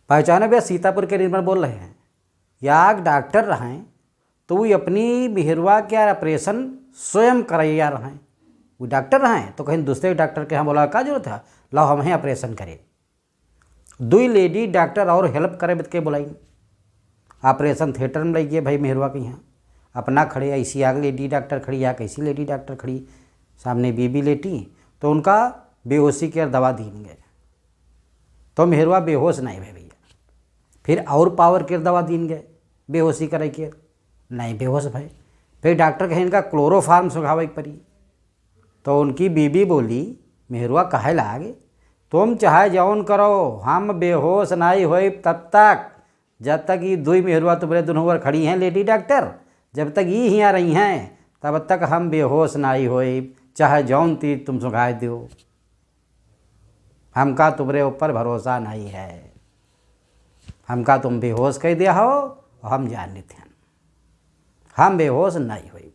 पहचाने भैया, सीतापुर के निर्मल बोल रहे हैं। याग डॉक्टर रहें तो वो अपनी मेहरवा के ऑपरेशन स्वयं करैया रहें। वो डॉक्टर रहें तो कहीं दूसरे डॉक्टर के यहाँ बोला का जरूरत है, लाओ हम ही ऑपरेशन करें। दुई लेडी डॉक्टर और हेल्प करे बत के बोलाई। ऑपरेशन थिएटर में लग गए भाई मेहरवा के यहाँ, अपना खड़े ऐसी आग लेडी डॉक्टर खड़ी, या कैसी लेडी डॉक्टर खड़ी, सामने बीबी लेटी तो उनका बेहोशी के दवा दीन तो मेहरवा बेहोश नहीं भाई भैया। फिर और पावर के दवा दीन गए बेहोशी करे के, नहीं बेहोश भाई। फिर डॉक्टर कहे इनका क्लोरोफार्म सुखावे पड़ी। तो उनकी बीबी बोली मेहरवा कहे लागे, तुम चाहे जौन करो, हम बेहोश नहीं होए तब तक, जब तक ये दुई मेहरवा तुम्हारे दोनों ओर खड़ी हैं लेडी डॉक्टर, जब तक ये यहाँ रही हैं तब तक हम बेहोश नहीं होए, चाहे जौन तीर तुम सुखाए दो, हमका तुम्हारे ऊपर भरोसा नहीं है, हमका तुम बेहोश कह दिया हो, हम जान लेते हैं, हम बेहोश नहीं हुई।